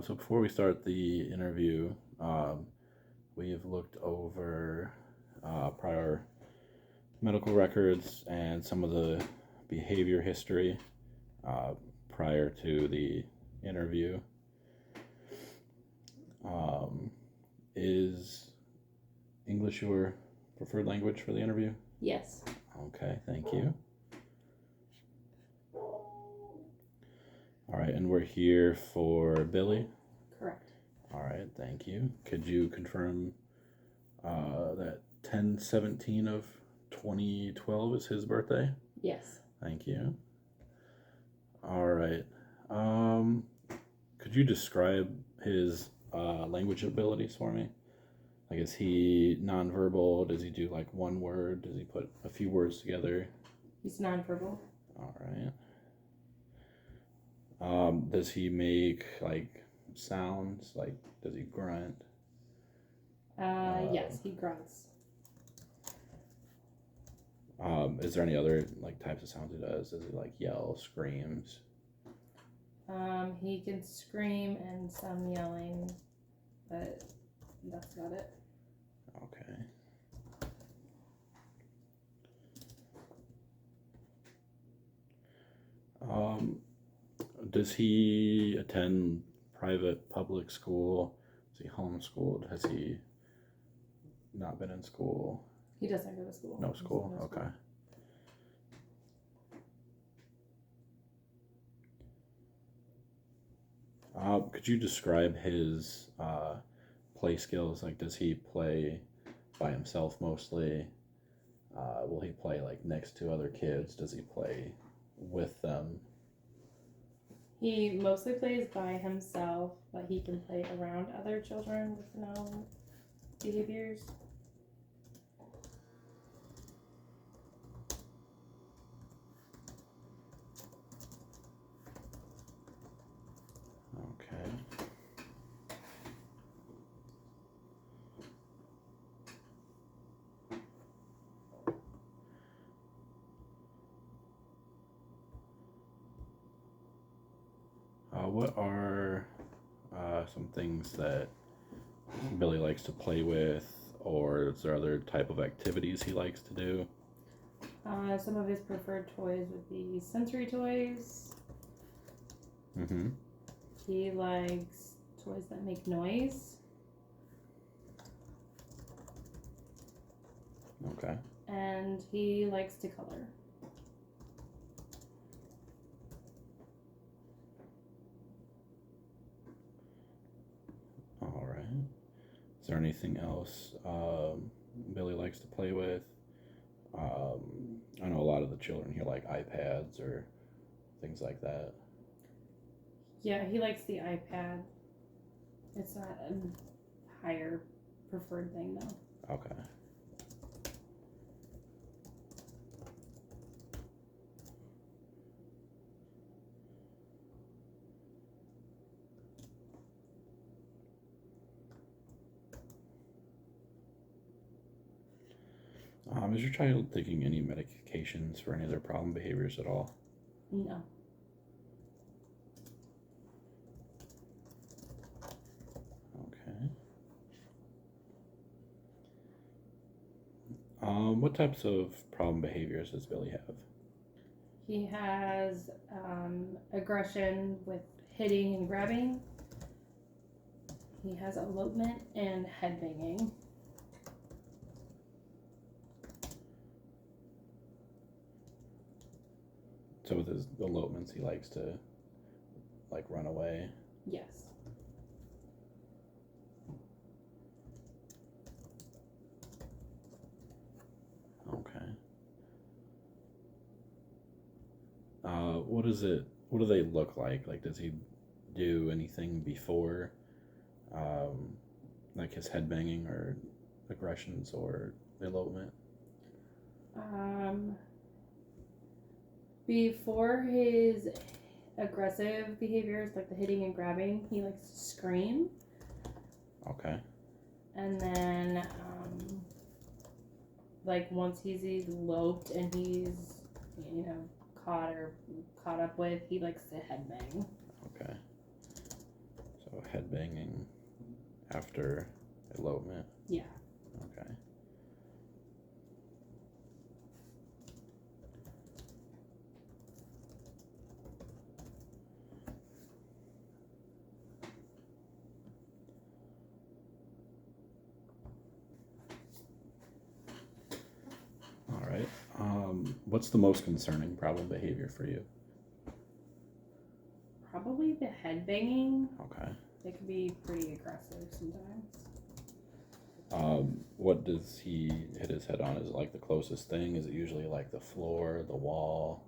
So before we start the interview, we have looked over prior medical records and some of the behavior history prior to the interview. Is English your preferred language for the interview? Yes. Okay, thank you. All right, and we're here for Billy? Correct. All right, thank you. Could you confirm that 10/17 of 2012 is his birthday? Yes. Thank you. All right. Could you describe his language abilities for me? Like, is he nonverbal? Does he do like one word? Does he put a few words together? He's nonverbal. All right. Does he make like sounds? Like, does he grunt? Yes, he grunts. Is there any other like types of sounds he does? Does he like yell, screams? He can scream and some yelling, but that's about it. Okay. Does he attend private, public school? Is he homeschooled? Has he not been in school? He doesn't go to school. No school? Okay. Could you describe his play skills? Like, does he play by himself mostly? Will he play like next to other kids? Does he play with them? He mostly plays by himself, but he can play around other children with no behaviors. Okay. What are some things that Billy likes to play with, or is there other type of activities he likes to do? Some of his preferred toys would be sensory toys. Mm-hmm. He likes toys that make noise. Okay. And he likes to color. All right. Is there anything else Billy likes to play with? I know a lot of the children here like iPads or things like that. Yeah, he likes the iPad. It's not a higher preferred thing, though. Okay. Is your child taking any medications for any of their problem behaviors at all? No. Okay. What types of problem behaviors does Billy have? He has aggression with hitting and grabbing. He has elopement and headbanging. So with his elopements, he likes to like run away. Yes. Okay. What is it? What do they look like? Like, does he do anything before, like his headbanging or aggressions or elopement? Before his aggressive behaviors, like the hitting and grabbing, he likes to scream. Okay. And then, like once he's eloped and he's, caught up with, he likes to headbang. Okay. So headbanging after elopement. Yeah. Okay. All right. What's the most concerning problem behavior for you? Probably the headbanging. Okay. It can be pretty aggressive sometimes. What does he hit his head on? Is it like the closest thing? Is it usually like the floor, the wall?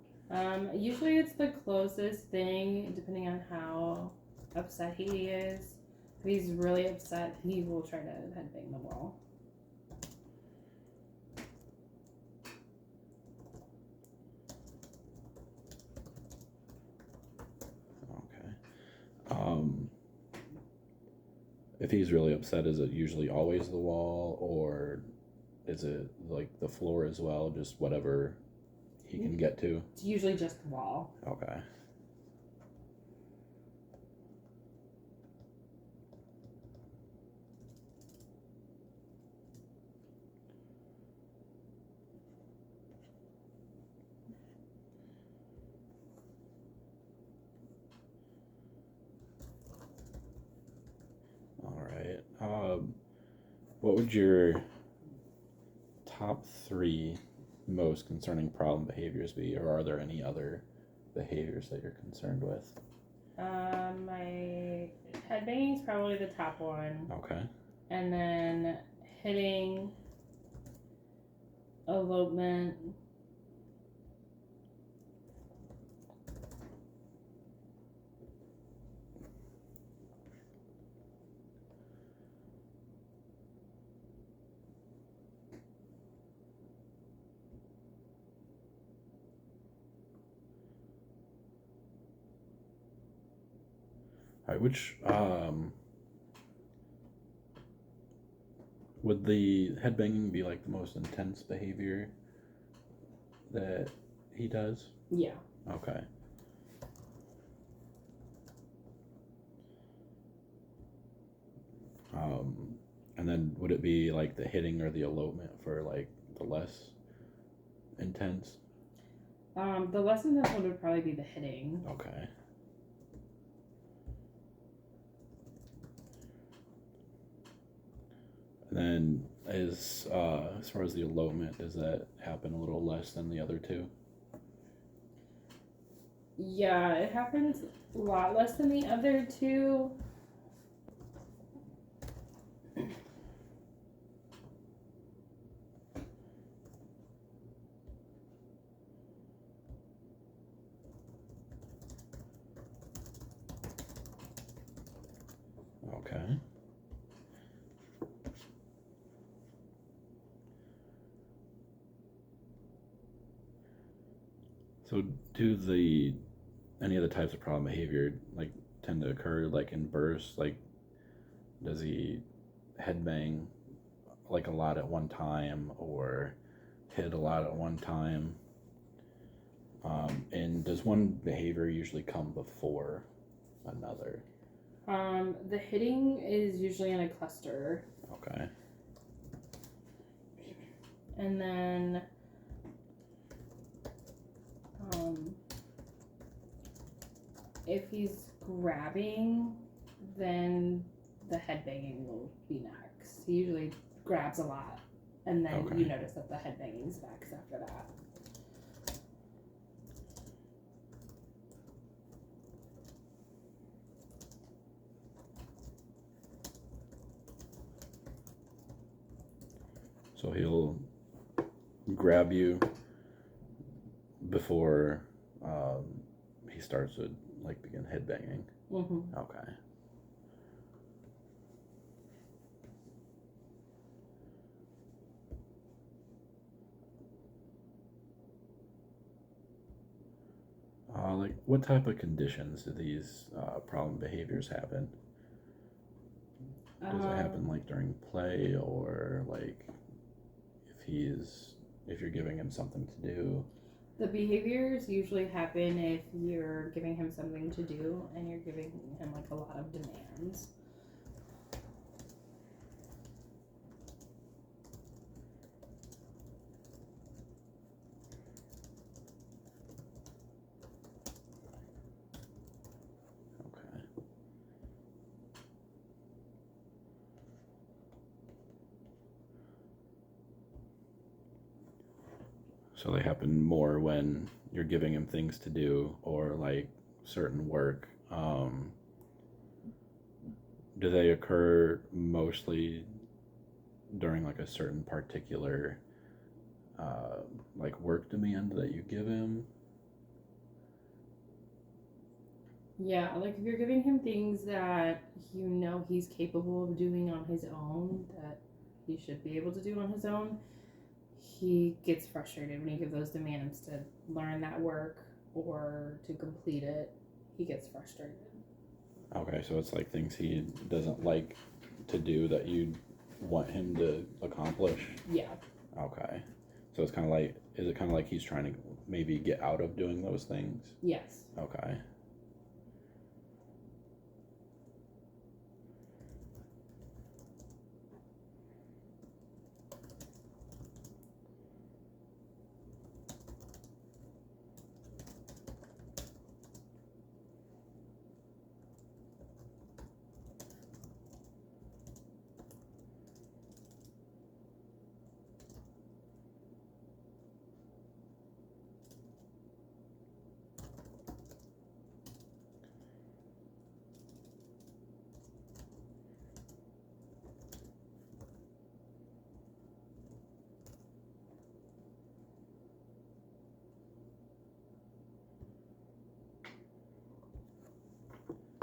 Usually it's the closest thing, depending on how upset he is. If he's really upset, he will try to headbang the wall. Okay. If he's really upset, is it usually always the wall, or is it like the floor as well? Just whatever he can get to? It's usually just the wall. Okay. All right. What would your top 3 most concerning problem behaviors be, or are there any other behaviors that you're concerned with? My headbanging is probably the top one. Okay. And then hitting, elopement. All right. Which would the headbanging be like the most intense behavior that he does? Yeah. Okay. And then would it be like the hitting or the elopement for like the less intense? The less intense one would probably be the hitting. Okay. And then as far as the elopement, does that happen a little less than the other 2? Yeah, it happens a lot less than the other 2. Okay. So do any of the types of problem behavior like tend to occur like in bursts? Like does he headbang like a lot at one time or hit a lot at one time? And does one behavior usually come before another? The hitting is usually in a cluster. Okay. And then if he's grabbing, then the headbanging will be next. He usually grabs a lot, and then Okay. you notice that the headbanging's next after that. So he'll grab you before he starts to like begin headbanging. Mm-hmm. Okay. Like what type of conditions do these problem behaviors happen? Does it happen like during play, or like if you're giving him something to do? The behaviors usually happen if you're giving him something to do and you're giving him like a lot of demands. Okay. So they happen more when you're giving him things to do or like certain work. Do they occur mostly during like a certain particular like work demand that you give him? Yeah, like if you're giving him things that you know he's capable of doing on his own, that he should be able to do on his own, he gets frustrated when you give those demands to learn that work or to complete it. He gets frustrated. Okay, so it's like things he doesn't like to do that you want him to accomplish? Yeah. Okay. So it's kind of like, is it kind of like he's trying to maybe get out of doing those things? Yes. Okay.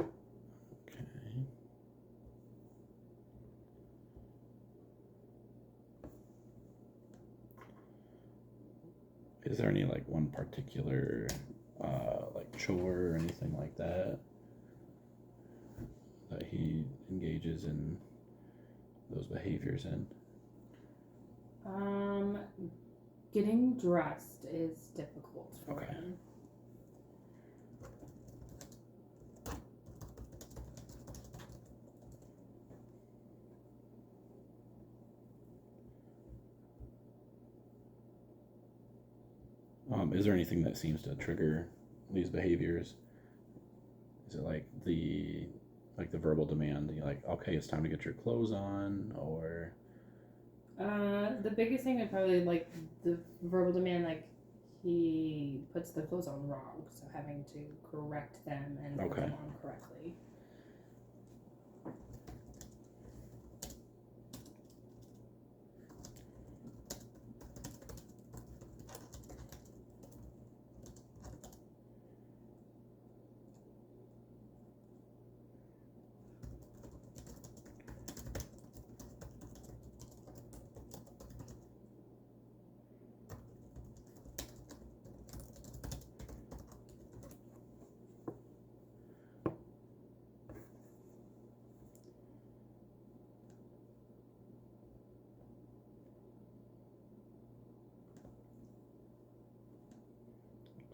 Okay. Is there any like one particular like chore or anything like that that he engages in those behaviors in? Getting dressed is difficult for Okay. him. Is there anything that seems to trigger these behaviors? Is it like the verbal demand? You're like, okay, it's time to get your clothes on, or The biggest thing would probably like the verbal demand, like he puts the clothes on wrong, so having to correct them and put okay. them on correctly.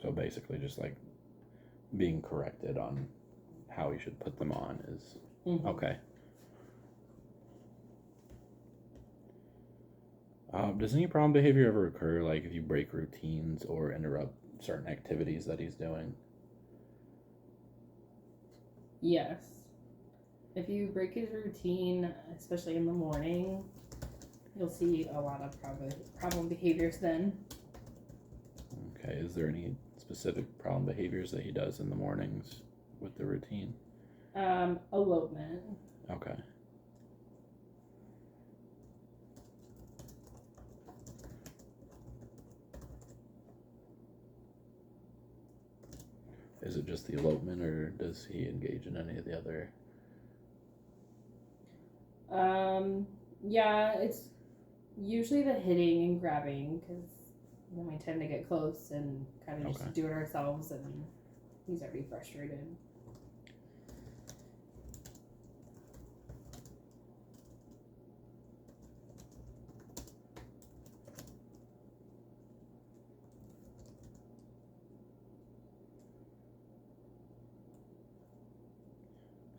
So basically, just like being corrected on how he should put them on is okay. Does any problem behavior ever occur, like if you break routines or interrupt certain activities that he's doing? Yes. If you break his routine, especially in the morning, you'll see a lot of problem behaviors then. Okay, is there any specific problem behaviors that he does in the mornings with the routine? Elopement. Okay. Is it just the elopement, or does he engage in any of the other? Yeah, it's usually the hitting and grabbing because then we tend to get close and kind of just do it ourselves, and he's already frustrated.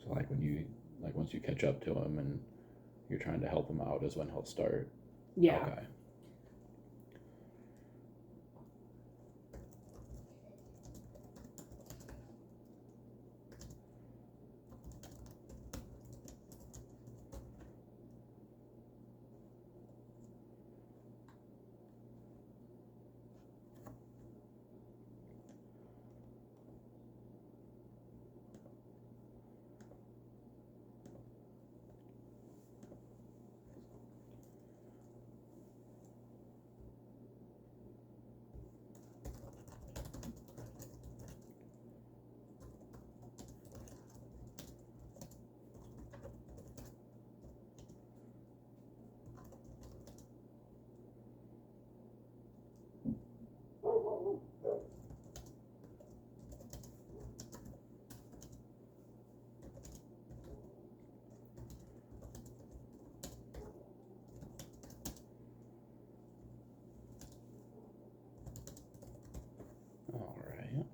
So once you catch up to him and you're trying to help him out is when he'll start. Yeah. Okay. All right.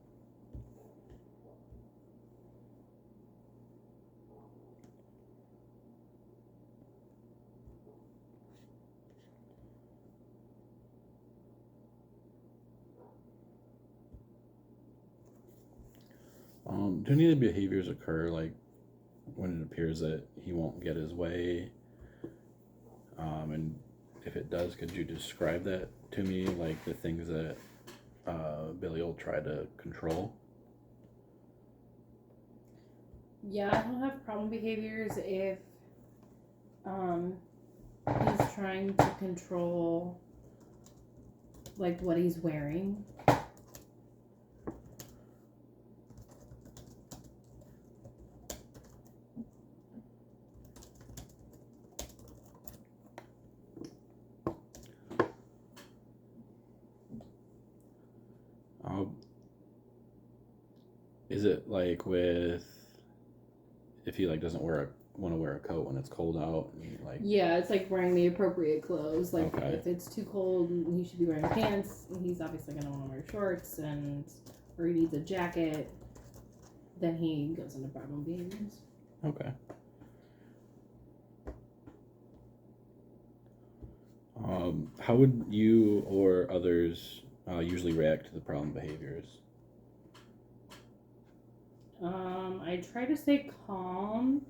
Do any of the behaviors occur like when it appears that he won't get his way? And if it does, could you describe that to me, like the things that Billy will try to control? Yeah, he'll have problem behaviors if he's trying to control like what he's wearing. Is it like with if he like doesn't want to wear a coat when it's cold out and like Yeah, it's like wearing the appropriate clothes. Like Okay. if it's too cold, he should be wearing pants. He's obviously gonna want to wear shorts, or he needs a jacket. Then he goes into problem behaviors. Okay. How would you or others usually react to the problem behaviors? I try to stay calm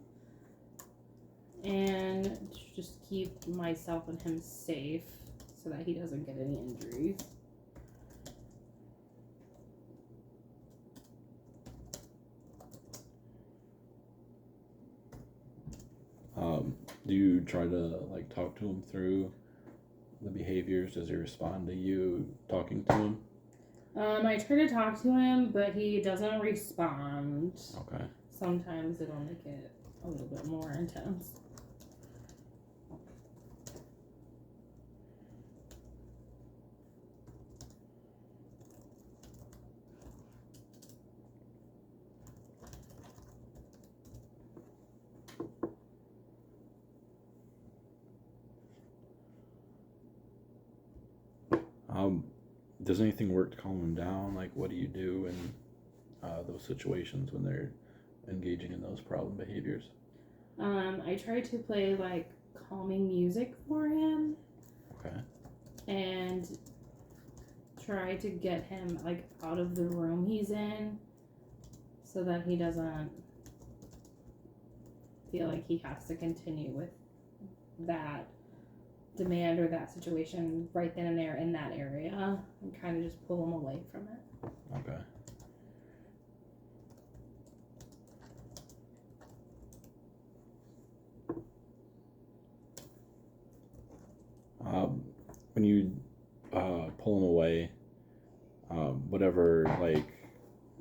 and just keep myself and him safe so that he doesn't get any injuries. Do you try to like talk to him through the behaviors? Does he respond to you talking to him? I try to talk to him, but he doesn't respond. Okay. Sometimes it'll make it a little bit more intense. Does anything work to calm him down? Like, what do you do in those situations when they're engaging in those problem behaviors? I try to play like calming music for him. Okay. And try to get him like out of the room he's in so that he doesn't feel like he has to continue with that demand or that situation right then and there in that area, and kind of just pull him away from it. Okay. When you pull him away, whatever like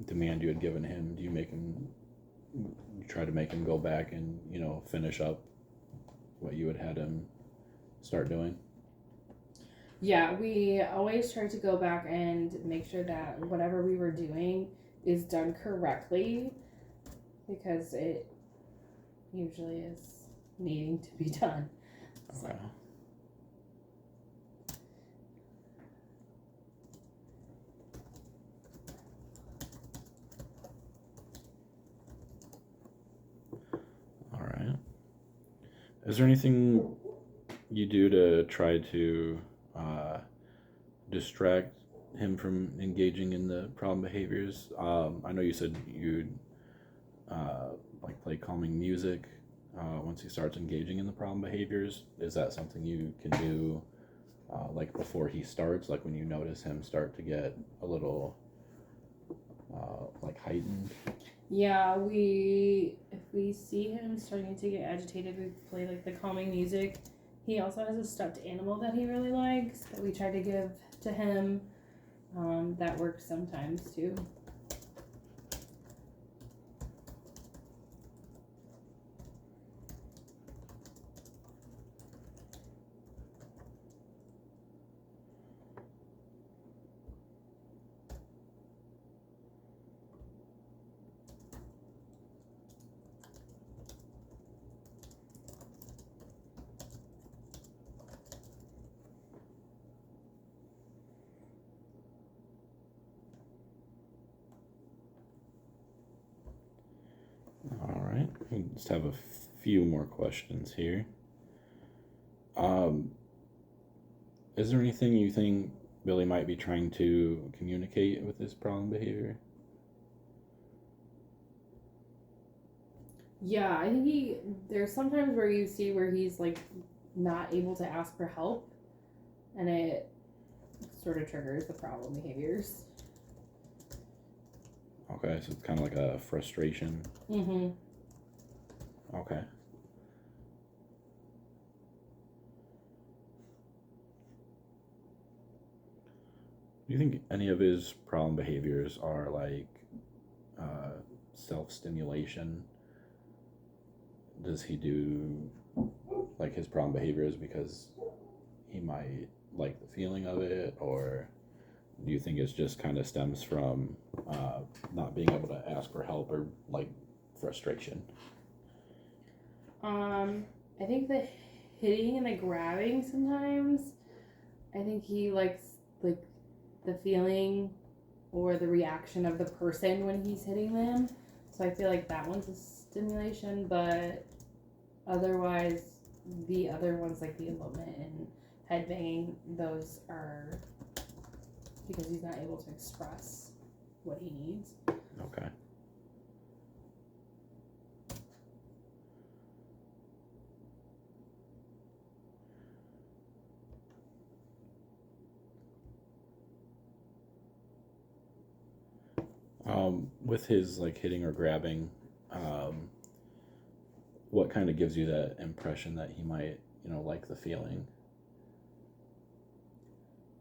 demand you had given him, do you make him? You try to make him go back and finish up what you had him start doing? Yeah, we always try to go back and make sure that whatever we were doing is done correctly, because it usually is needing to be done. Okay. Is there anything you do to try to uh, distract him from engaging in the problem behaviors? I know you said you'd like play calming music once he starts engaging in the problem behaviors. Is that something you can do like before he starts, like when you notice him start to get a little like heightened? Yeah, if we see him starting to get agitated, we play like the calming music. He also has a stuffed animal that he really likes that we try to give to him. That works sometimes too. All right, we just have a few more questions here. Um, is there anything you think Billy might be trying to communicate with this problem behavior? Yeah, I think there's sometimes where you see where he's like not able to ask for help, and it sort of triggers the problem behaviors. Okay, so it's kind of like a frustration. Mm-hmm. Okay. Do you think any of his problem behaviors are like self-stimulation? Does he do like his problem behaviors because he might like the feeling of it, or do you think it's just kind of stems from not being able to ask for help or like frustration? I think the hitting and the grabbing sometimes. I think he likes like the feeling or the reaction of the person when he's hitting them. So I feel like that one's a stimulation, but otherwise the other ones like the elopement and headbanging, those are because he's not able to express what he needs. Okay. With his like hitting or grabbing, um, what kind of gives you that impression that he might, like the feeling?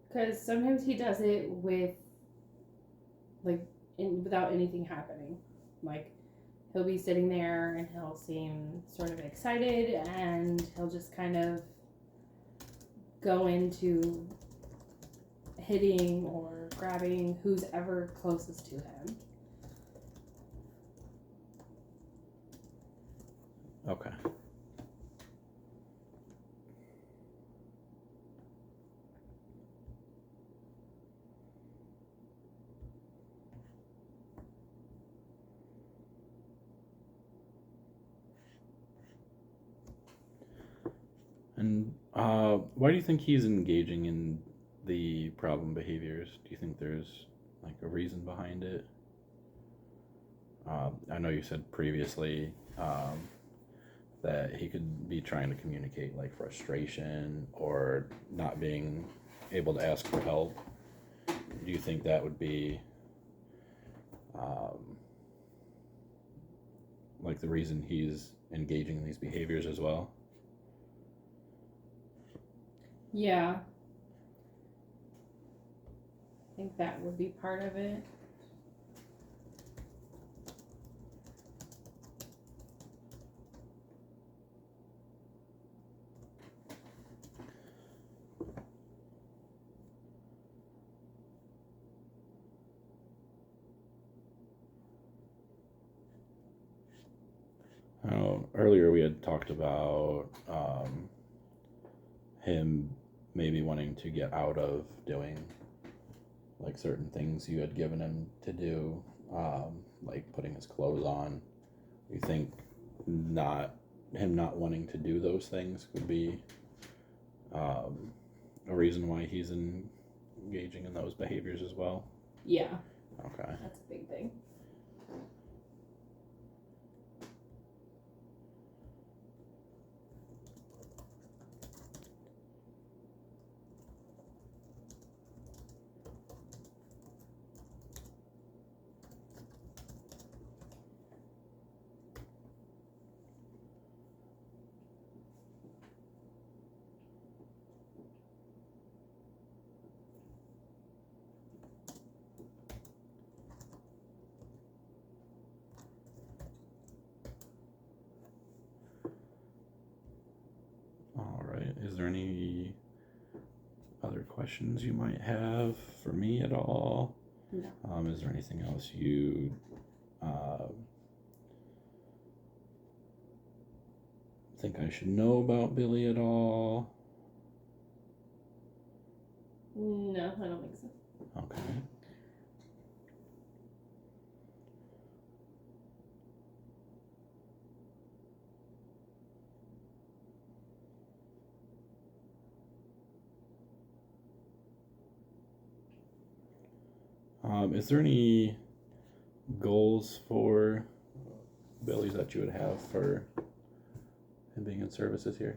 Because sometimes he does it with like without anything happening. Like he'll be sitting there and he'll seem sort of excited and he'll just kind of go into hitting or grabbing who's ever closest to him. Okay. And why do you think he's engaging in the problem behaviors? Do you think there's like a reason behind it? I know you said previously that he could be trying to communicate like frustration or not being able to ask for help. Do you think that would be um, like the reason he's engaging in these behaviors as well? Yeah. I think that would be part of it. Earlier we had talked about him maybe wanting to get out of doing like certain things you had given him to do, like putting his clothes on. You think not him not wanting to do those things could be a reason why he's engaging in those behaviors as well. Yeah. Okay. That's a big thing. All right. Is there any other questions you might have for me at all? No. Is there anything else you think I should know about Billy at all? No, I don't think so. Okay. Is there any goals for Billy's that you would have for him being in services here?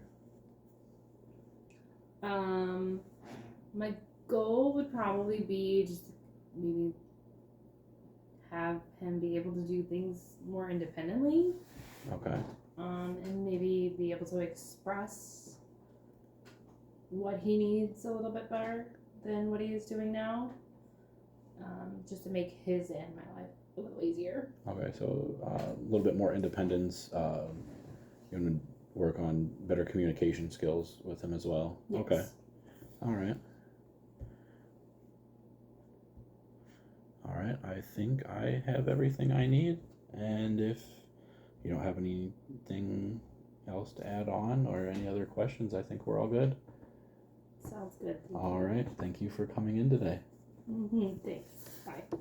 My goal would probably be just maybe have him be able to do things more independently. Okay. And maybe be able to express what he needs a little bit better than what he is doing now. Just to make his and my life a little easier. Okay, so a little bit more independence. You want to work on better communication skills with him as well. Yes. Okay. All right. All right. I think I have everything I need. And if you don't have anything else to add on or any other questions, I think we're all good. Sounds good. All right. Thank you for coming in today. Thanks. Bye.